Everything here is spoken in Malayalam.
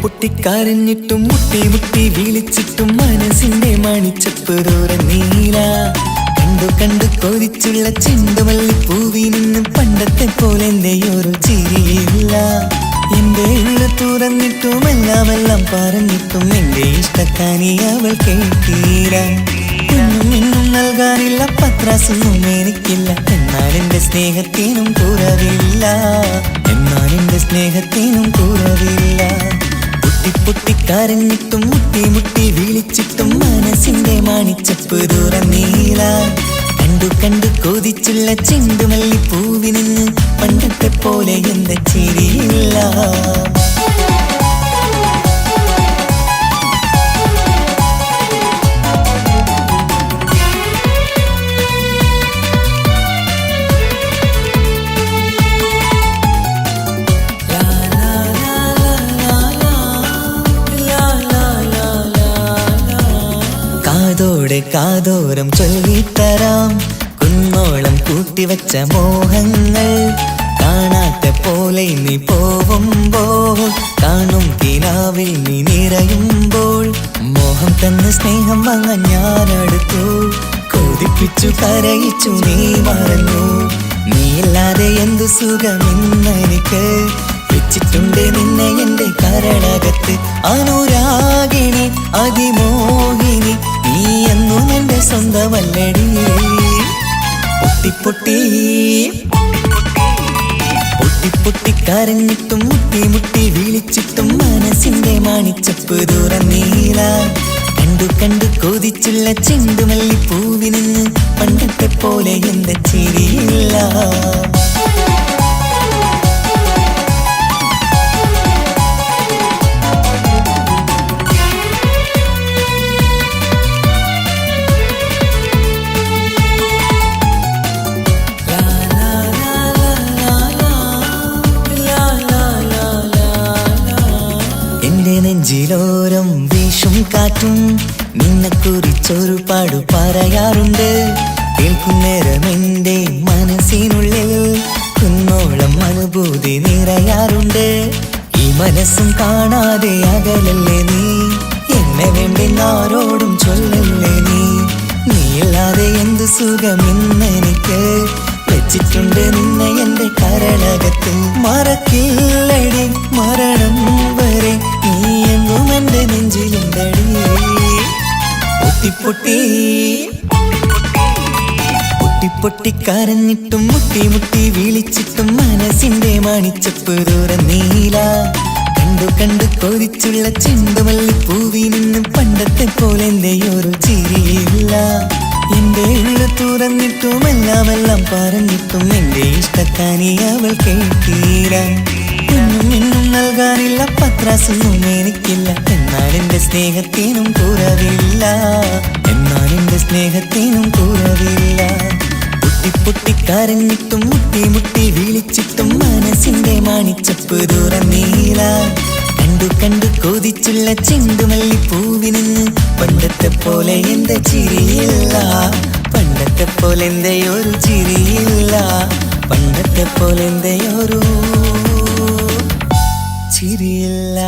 പൊട്ടിക്കരഞ്ഞിട്ടും മുട്ടി മുട്ടി വിളിച്ചിട്ടും മനസ്സിന്റെ മണിച്ചപ്പ് തുറന്നീല. കണ്ടു കണ്ടു കൊതിച്ചുള്ള ചെണ്ടുമല്ലിപ്പൂവിൽ നിന്നും പണ്ടത്തെ പോലെ എന്റെയൊരു ചിരിയില്ല. എന്റെ ഉള്ളു തുറന്നിട്ടും എല്ലാം പറഞ്ഞിട്ടും എന്റെ ഇഷ്ടക്കാനി അവൾ കേട്ടീര. ഇന്നും നൽകാനില്ല പത്രാസൊന്നും എനിക്കില്ല. എന്നാൽ എന്റെ സ്നേഹത്തിനും കുറവില്ല. പൊട്ടിക്കരഞ്ഞിട്ടും മുട്ടി മുട്ടി വിളിച്ചിട്ടും മനസ്സിന്റെ മണിച്ചപ്പ് തുറന്നീല. കണ്ടു കണ്ടു കൊതിച്ചുള്ള ചെണ്ടുമല്ലിപ്പൂവിൽ നിന്ന് പണ്ടത്തെ പോലെ എന്റെ ചിരിയില്ല. കാതോടെ കാതോരം ചൊല്ലിത്തരാം കുന്നോളം കൂട്ടിവച്ച മോഹങ്ങൾ. കാണാത്ത പോലെ നീ പോവുമ്പോൾ കാണും കിനാവിൽ നീ നിറയുമ്പോൾ മോഹം തന്ന സ്നേഹം വാങ്ങാൻ ഞാനടുത്തു. കൊതിപ്പിച്ചു കരയിച്ചു നീ മറന്നു. നീയില്ലാതെ എന്തു സുഖമെന്നെനിക്ക്. വെച്ചിട്ടുണ്ട് നിന്നെ എന്റെ കരളകത്ത്. അനുരാഗിണി അതിമോഹിനി നീ എന്നും എന്റെ സ്വന്തമല്ലടി. പൊട്ടിക്കരഞ്ഞിട്ടും മുട്ടി മുട്ടി വിളിച്ചിട്ടും മനസ്സിന്റെ മണിച്ചപ്പ് തുറന്നീല. കണ്ടു കണ്ടു കൊതിച്ചുള്ള ചെണ്ടുമല്ലിപ്പൂവിൽ നിന്ന് പണ്ടത്തെ പോലെ എന്റെ ചിരിയില്ല. എന്റെ നെഞ്ചിലോരം വീശും കാറ്റും നിന്നെക്കുറിച്ചൊരു പാടു പറയാറുണ്ട്. കേൾക്കുന്നേരം എന്റെ മനസ്സിനുള്ളിൽ കുന്നോളം അനുഭൂതി നിറയാറുണ്ട്. ഈ മനസ്സും കാണാതെ അകലല്ലേ നീ. എന്നെ വേണ്ടെന്നാരോടും ചൊല്ലല്ലേ നീ. നീയില്ലാതെ എന്തു സുഖമെന്നെനിക്ക്. വെച്ചിട്ടുണ്ട് നിന്നെ എന്റെ കരളകത്ത്. മറക്കില്ലടി മരണം വരെ നീ എന്നും എന്റെ നെഞ്ചിലുണ്ടടി. പൊട്ടിക്കരഞ്ഞിട്ടും മുട്ടി മുട്ടി വിളിച്ചിട്ടും മനസ്സിന്റെ മണിച്ചപ്പ് തുറന്നീല. കണ്ടു കണ്ടു കൊതിച്ചുള്ള ചെണ്ടുമല്ലിപ്പൂവിൽ നിന്നും പണ്ടത്തെ പോലെ എന്റെയൊരു ചിരിയില്ല. എന്റെ ഉള്ളു തുറന്നിട്ടും എല്ലാം പറഞ്ഞിട്ടും എന്റെ ഇഷ്ടക്കാനി അവൾ കേട്ടീര. ഇന്നും നൽകാനില്ല പത്രാസൊന്നും എനിക്കില്ല. എന്നാൽ എന്റെ സ്നേഹത്തിനും കുറവില്ല. പൊട്ടിക്കരഞ്ഞിട്ടും മുട്ടി മുട്ടി വിളിച്ചിട്ടും മനസ്സിന്റെ മണിച്ചപ്പ് തുറന്നീല. കണ്ടു കണ്ടു കൊതിച്ചുള്ള ചെണ്ടുമല്ലിപ്പൂവിൽ നിന്ന് പണ്ടത്തെ പോലെ എന്റെ ചിരിയില്ല. പണ്ടത്തെ പോലെ എന്റെയൊരു ചിരിയില്ല. പണ്ടത്തെ പോലെ എന്റെയൊരു ചിരിയില്ല.